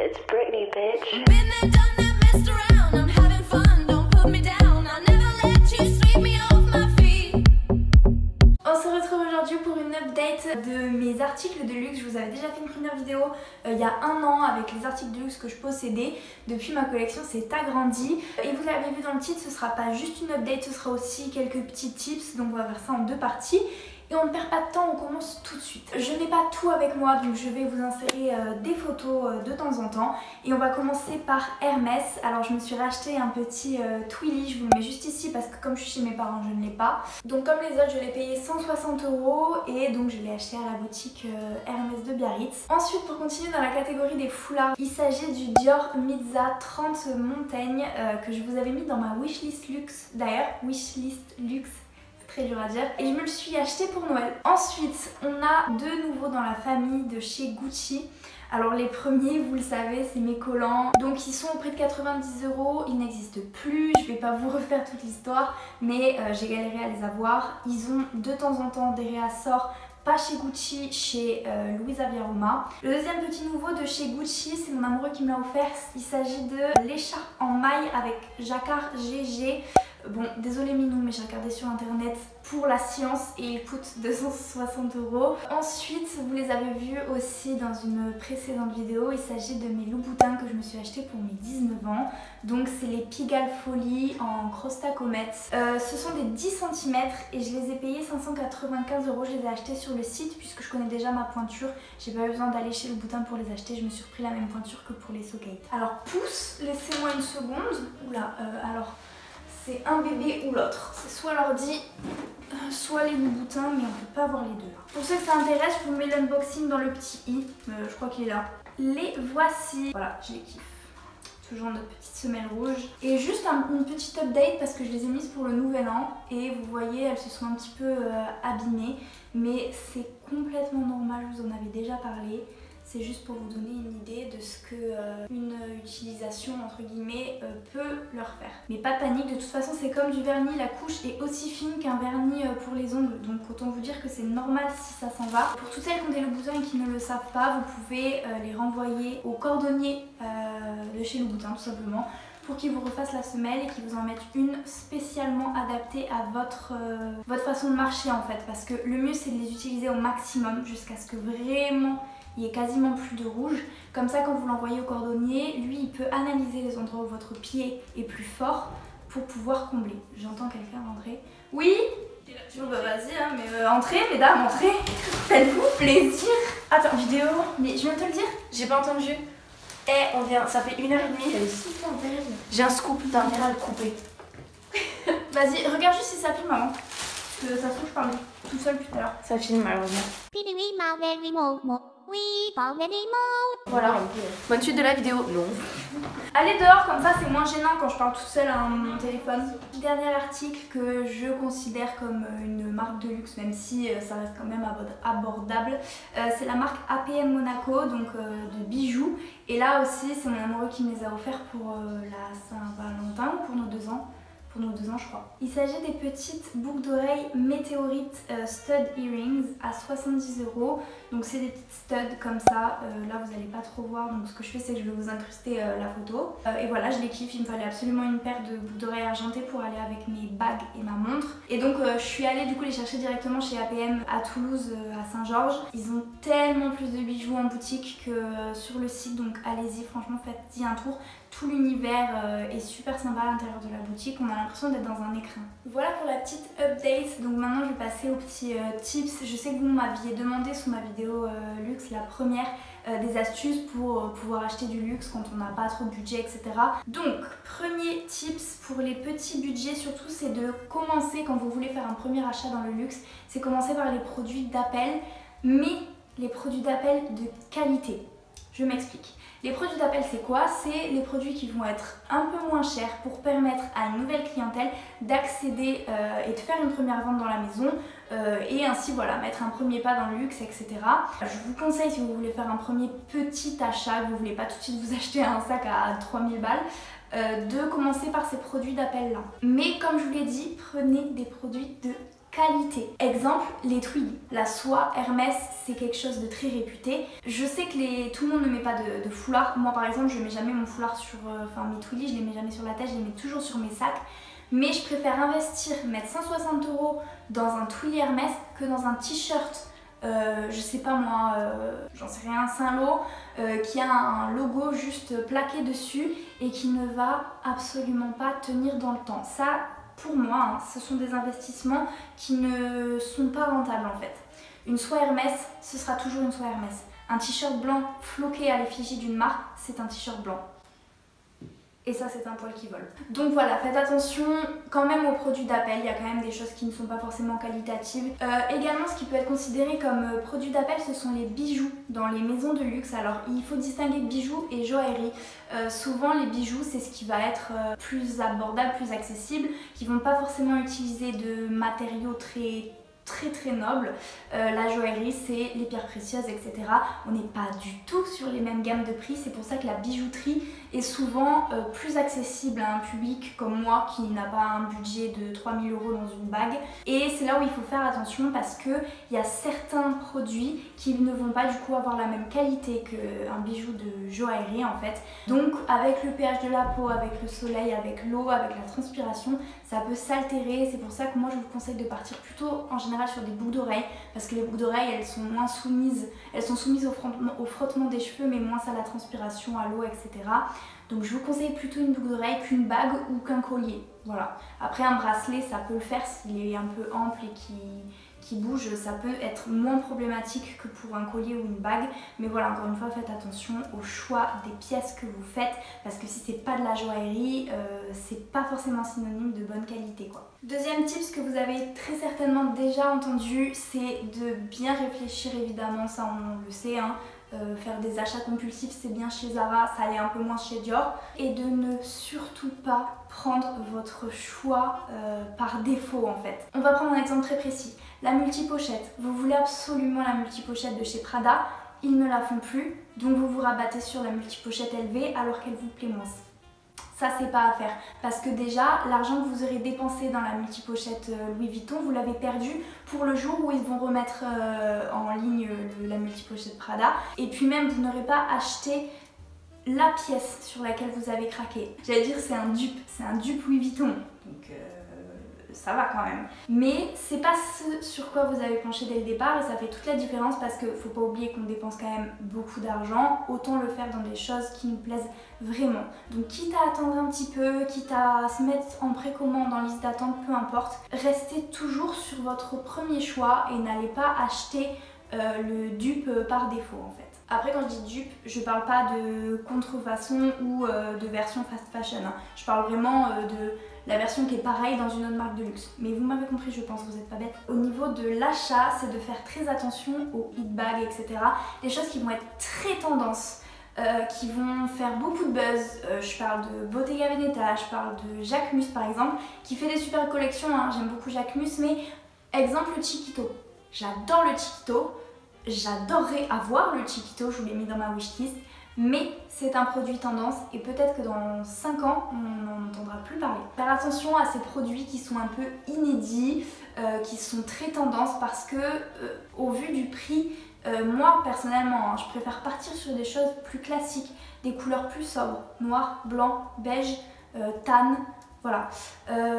It's Britney, bitch. Been there, done that, messed around. I'm having fun, don't put me down. I never let you sweep me off my feet. On se retrouve aujourd'hui pour une update de mes articles de luxe. Je vous avais déjà fait une première vidéo il y a un an avec les articles de luxe que je possédais. Depuis, ma collection s'est agrandie. Et vous l'avez vu dans le titre, ce sera pas juste une update, ce sera aussi quelques petits tips. Donc on va faire ça en deux parties. Et on ne perd pas de temps, on commence tout de suite. Je n'ai pas tout avec moi, donc je vais vous insérer des photos de temps en temps. Et on va commencer par Hermès. Alors je me suis racheté un petit Twilly, je vous le mets juste ici parce que comme je suis chez mes parents, je ne l'ai pas. Donc comme les autres, je l'ai payé 160 € et donc je l'ai acheté à la boutique Hermès de Biarritz. Ensuite, pour continuer dans la catégorie des foulards, il s'agit du Dior Mizza 30 Montaigne que je vous avais mis dans ma wishlist luxe. D'ailleurs, wishlist luxe. Très dur à dire, et je me le suis acheté pour Noël. Ensuite, on a deux nouveaux dans la famille de chez Gucci. Alors les premiers, vous le savez, c'est mes collants. Donc ils sont au prix de 90 €, ils n'existent plus. Je vais pas vous refaire toute l'histoire, mais j'ai galéré à les avoir. Ils ont de temps en temps des réassorts, pas chez Gucci, chez Luisa Via Roma. Le deuxième petit nouveau de chez Gucci, c'est mon amoureux qui me l'a offert. Il s'agit de l'écharpe en maille avec jacquard GG. Bon, désolé Minou, mais j'ai regardé sur internet pour la science et il coûte 260 €. Ensuite, vous les avez vus aussi dans une précédente vidéo, il s'agit de mes Louboutins que je me suis acheté pour mes 19 ans. Donc c'est les Pigalle Folie en Crosta Comet. Ce sont des 10 cm et je les ai payés 595 €. Je les ai achetés sur le site puisque je connais déjà ma pointure. J'ai pas eu besoin d'aller chez Louboutin pour les acheter, je me suis repris la même pointure que pour les Socate. Alors pouce, laissez-moi une seconde. Oula, alors... c'est un bébé ou l'autre. C'est soit l'ordi, soit les Louboutins, mais on peut pas avoir les deux. Pour ceux que ça intéresse, je vous mets l'unboxing dans le petit i. Je crois qu'il est là. Les voici. Voilà, je les kiffe. Toujours notre petite semelle rouge. Et juste une petite update parce que je les ai mises pour le nouvel an. Et vous voyez, elles se sont un petit peu abîmées. Mais c'est complètement normal, je vous en avais déjà parlé. C'est juste pour vous donner une idée de ce que une utilisation entre guillemets peut leur faire. Mais pas de panique, de toute façon c'est comme du vernis, la couche est aussi fine qu'un vernis pour les ongles. Donc autant vous dire que c'est normal si ça s'en va. Pour toutes celles qui ont des Louboutins et qui ne le savent pas, vous pouvez les renvoyer au cordonnier de chez Louboutin tout simplement, pour qu'ils vous refassent la semelle et qu'ils vous en mettent une spécialement adaptée à votre façon de marcher en fait. Parce que le mieux c'est de les utiliser au maximum jusqu'à ce que vraiment il n'y ait quasiment plus de rouge. Comme ça, quand vous l'envoyez au cordonnier, lui il peut analyser les endroits où votre pied est plus fort pour pouvoir combler. J'entends quelqu'un rentrer. Oui? Bon bah vas-y hein, mais entrez mesdames, entrez. Faites-vous plaisir. Attends, vidéo, mais je viens de te le dire. J'ai pas entendu. Eh, on vient, ça fait 1h30. Elle est super belle. J'ai un scoop, t'as intérêt à le couper. Vas-y, regarde juste si ça filme avant. Parce que ça se trouve, je parlais tout seul tout à l'heure. Ça filme malheureusement. Voilà, bonne suite de la vidéo. Non. Allez dehors, comme ça c'est moins gênant quand je parle tout seul à mon téléphone. Dernier article que je considère comme une marque de luxe, même si ça reste quand même abordable. C'est la marque APM Monaco, donc de bijoux. Et là aussi c'est mon amoureux qui me les a offerts pour la Saint-Valentin, pour nos 2 ans. Pour nos 2 ans je crois. Il s'agit des petites boucles d'oreilles météorites stud earrings à 70 €. Donc c'est des petites studs comme ça. Là vous n'allez pas trop voir, donc ce que je fais c'est que je vais vous incruster la photo. Et voilà, je les kiffe, il me fallait absolument une paire de boucles d'oreilles argentées pour aller avec mes bagues et ma montre. Et donc je suis allée du coup les chercher directement chez APM à Toulouse, à Saint-Georges. Ils ont tellement plus de bijoux en boutique que sur le site, donc allez-y, franchement faites-y un tour. Tout l'univers est super sympa à l'intérieur de la boutique, on a l'impression d'être dans un écrin. Voilà pour la petite update, donc maintenant je vais passer aux petits tips. Je sais que vous m'aviez demandé sur ma vidéo luxe, la première, des astuces pour pouvoir acheter du luxe quand on n'a pas trop de budget, etc. Donc, premier tips pour les petits budgets surtout, c'est de commencer, quand vous voulez faire un premier achat dans le luxe, c'est commencer par les produits d'appel, mais les produits d'appel de qualité. Je m'explique. Les produits d'appel c'est quoi? C'est les produits qui vont être un peu moins chers pour permettre à une nouvelle clientèle d'accéder et de faire une première vente dans la maison et ainsi voilà, mettre un premier pas dans le luxe, etc. Je vous conseille, si vous voulez faire un premier petit achat, que vous voulez pas tout de suite vous acheter un sac à 3000 balles, de commencer par ces produits d'appel là. Mais comme je vous l'ai dit, prenez des produits de qualité. Exemple, les Twilly. La soie Hermès, c'est quelque chose de très réputé. Je sais que tout le monde ne met pas de foulard. Moi par exemple, je mets jamais mon foulard sur... mes Twilly, je les mets jamais sur la tête, je les mets toujours sur mes sacs. Mais je préfère investir, mettre 160 € dans un Twilly Hermès que dans un t-shirt, je sais pas moi, j'en sais rien, Saint-Lô, qui a un logo juste plaqué dessus et qui ne va absolument pas tenir dans le temps. Ça, pour moi, hein, ce sont des investissements qui ne sont pas rentables en fait. Une soie Hermès, ce sera toujours une soie Hermès. Un t-shirt blanc floqué à l'effigie d'une marque, c'est un t-shirt blanc. Et ça, c'est un poil qui vole. Donc voilà, faites attention quand même aux produits d'appel. Il y a quand même des choses qui ne sont pas forcément qualitatives. Également, ce qui peut être considéré comme produit d'appel, ce sont les bijoux dans les maisons de luxe. Alors, il faut distinguer bijoux et joaillerie. Souvent, les bijoux, c'est ce qui va être plus abordable, plus accessible, qui vont pas forcément utiliser de matériaux très noble. La joaillerie, c'est les pierres précieuses, etc. On n'est pas du tout sur les mêmes gammes de prix. C'est pour ça que la bijouterie est souvent plus accessible à un public comme moi qui n'a pas un budget de 3000 € dans une bague. Et c'est là où il faut faire attention parce qu'il y a certains produits qui ne vont pas du coup avoir la même qualité qu'un bijou de joaillerie en fait. Donc avec le pH de la peau, avec le soleil, avec l'eau, avec la transpiration, ça peut s'altérer. C'est pour ça que moi je vous conseille de partir plutôt en général sur des boucles d'oreilles parce que les boucles d'oreilles elles sont moins soumises, au frottement des cheveux mais moins à la transpiration, à l'eau, etc. Donc je vous conseille plutôt une boucle d'oreille qu'une bague ou qu'un collier. Voilà. Après un bracelet ça peut le faire s'il est un peu ample et qui bouge, ça peut être moins problématique que pour un collier ou une bague. Mais voilà, encore une fois, faites attention au choix des pièces que vous faites parce que si c'est pas de la joaillerie, c'est pas forcément synonyme de bonne qualité quoi. Deuxième tip, ce que vous avez très certainement déjà entendu, c'est de bien réfléchir évidemment, ça on le sait, hein. Faire des achats compulsifs c'est bien chez Zara, ça allait un peu moins chez Dior. Et de ne surtout pas prendre votre choix par défaut en fait. On va prendre un exemple très précis. La multipochette. Vous voulez absolument la multipochette de chez Prada, ils ne la font plus, donc vous vous rabattez sur la multipochette LV alors qu'elle vous plaît moins. Ça c'est pas à faire parce que déjà l'argent que vous aurez dépensé dans la multipochette Louis Vuitton vous l'avez perdu pour le jour où ils vont remettre en ligne la multipochette Prada et puis même vous n'aurez pas acheté la pièce sur laquelle vous avez craqué. J'allais dire c'est un dupe Louis Vuitton donc ça va quand même. Mais c'est pas ce sur quoi vous avez penché dès le départ et ça fait toute la différence parce que faut pas oublier qu'on dépense quand même beaucoup d'argent, autant le faire dans des choses qui nous plaisent vraiment. Donc quitte à attendre un petit peu, quitte à se mettre en précommande, en liste d'attente, peu importe, restez toujours sur votre premier choix et n'allez pas acheter le dupe par défaut en fait. Après quand je dis dupe, je parle pas de contrefaçon ou de version fast fashion, hein. Je parle vraiment de la version qui est pareille dans une autre marque de luxe. Mais vous m'avez compris, je pense, vous n'êtes pas bête. Au niveau de l'achat, c'est de faire très attention aux hit bags, etc. Des choses qui vont être très tendance, qui vont faire beaucoup de buzz. Je parle de Bottega Veneta, je parle de Jacquemus par exemple, qui fait des super collections, hein. J'aime beaucoup Jacquemus, mais exemple le Chiquito. J'adore le Chiquito, j'adorerais avoir le Chiquito, je vous l'ai mis dans ma wishlist. Mais c'est un produit tendance et peut-être que dans 5 ans, on n'en entendra plus parler. Faire attention à ces produits qui sont un peu inédits, qui sont très tendance parce que au vu du prix, moi personnellement, hein, je préfère partir sur des choses plus classiques, des couleurs plus sobres, noir, blanc, beige, tan. Voilà,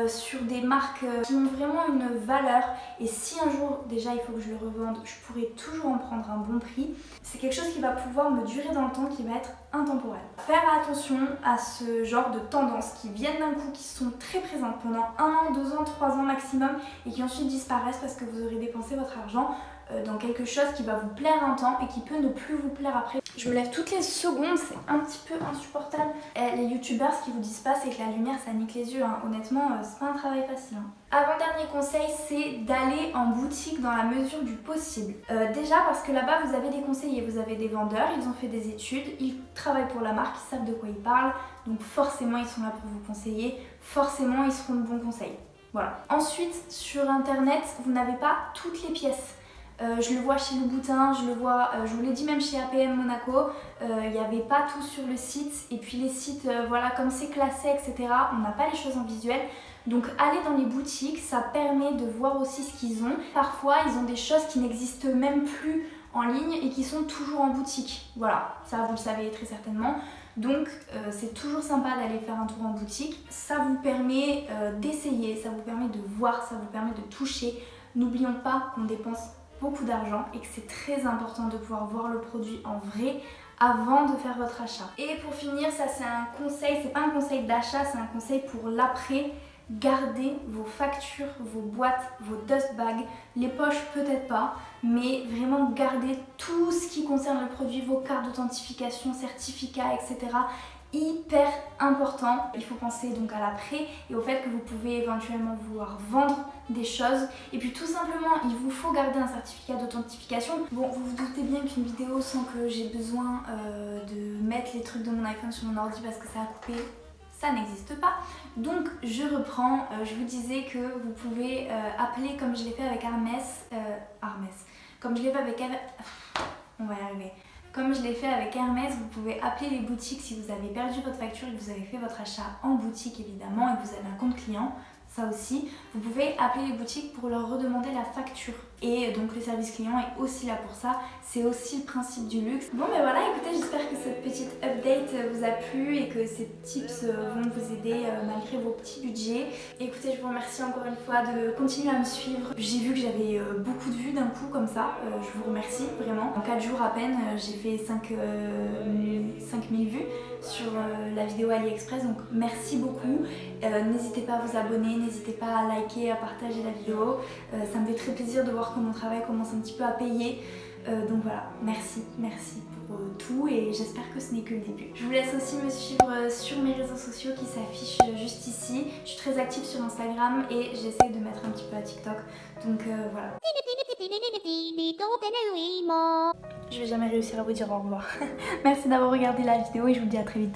sur des marques qui ont vraiment une valeur et si un jour déjà il faut que je le revende, je pourrais toujours en prendre un bon prix. C'est quelque chose qui va pouvoir me durer dans le temps, qui va être intemporel. Faire attention à ce genre de tendances qui viennent d'un coup, qui sont très présentes pendant 1 an, 2 ans, 3 ans maximum et qui ensuite disparaissent parce que vous aurez dépensé votre argent dans quelque chose qui va vous plaire un temps et qui peut ne plus vous plaire après. Je me lève toutes les secondes, c'est un petit peu insupportable. Les youtubeurs, ce qu'ils vous disent pas, c'est que la lumière ça nique les yeux, hein. Honnêtement, c'est pas un travail facile, hein. Avant-dernier conseil, c'est d'aller en boutique dans la mesure du possible. Déjà parce que là-bas vous avez des conseillers, vous avez des vendeurs, ils ont fait des études, ils travaillent pour la marque, ils savent de quoi ils parlent, donc forcément ils sont là pour vous conseiller, forcément ils seront de bons conseils. Voilà. Ensuite, sur internet, vous n'avez pas toutes les pièces. Je le vois chez Louboutin, je le vois, je vous l'ai dit, même chez APM Monaco. Il n'y avait pas tout sur le site. Et puis les sites, voilà, comme c'est classé, etc., on n'a pas les choses en visuel. Donc aller dans les boutiques, ça permet de voir aussi ce qu'ils ont. Parfois, ils ont des choses qui n'existent même plus en ligne et qui sont toujours en boutique. Voilà, ça vous le savez très certainement. Donc c'est toujours sympa d'aller faire un tour en boutique. Ça vous permet d'essayer, ça vous permet de voir, ça vous permet de toucher. N'oublions pas qu'on dépense beaucoup d'argent et que c'est très important de pouvoir voir le produit en vrai avant de faire votre achat. Et pour finir, ça c'est un conseil, c'est pas un conseil d'achat, c'est un conseil pour l'après. Gardez vos factures, vos boîtes, vos dust bags, les poches peut-être pas, mais vraiment gardez tout ce qui concerne le produit, vos cartes d'authentification, certificats, etc. Hyper important. Il faut penser donc à l'après et au fait que vous pouvez éventuellement vouloir vendre des choses. Et puis tout simplement, il vous faut garder un certificat d'authentification. Bon, vous vous doutez bien qu'une vidéo sans que j'ai besoin de mettre les trucs de mon iPhone sur mon ordi parce que ça a coupé, ça n'existe pas. Donc je reprends, je vous disais que vous pouvez appeler comme je l'ai fait avec comme je l'ai fait avec on va y arriver. Comme je l'ai fait avec Hermès, vous pouvez appeler les boutiques si vous avez perdu votre facture et que vous avez fait votre achat en boutique évidemment et que vous avez un compte client. Ça aussi, vous pouvez appeler les boutiques pour leur redemander la facture. Et donc le service client est aussi là pour ça, c'est aussi le principe du luxe. Bon ben voilà, écoutez, j'espère que cette petite update vous a plu et que ces tips vont vous aider malgré vos petits budgets. Écoutez, je vous remercie encore une fois de continuer à me suivre. J'ai vu que j'avais beaucoup de vues d'un coup comme ça, je vous remercie vraiment. En 4 jours à peine, j'ai fait 5000 vues sur la vidéo AliExpress, donc merci beaucoup. N'hésitez pas à vous abonner, n'hésitez pas à liker, à partager la vidéo. Ça me fait très plaisir de voir que mon travail commence un petit peu à payer. Donc voilà, merci pour tout et j'espère que ce n'est que le début. Je vous laisse aussi me suivre sur mes réseaux sociaux qui s'affichent juste ici. Je suis très active sur Instagram et j'essaie de mettre un petit peu à TikTok. Donc voilà. Je vais jamais réussir à vous dire au revoir. Merci d'avoir regardé la vidéo et je vous dis à très vite.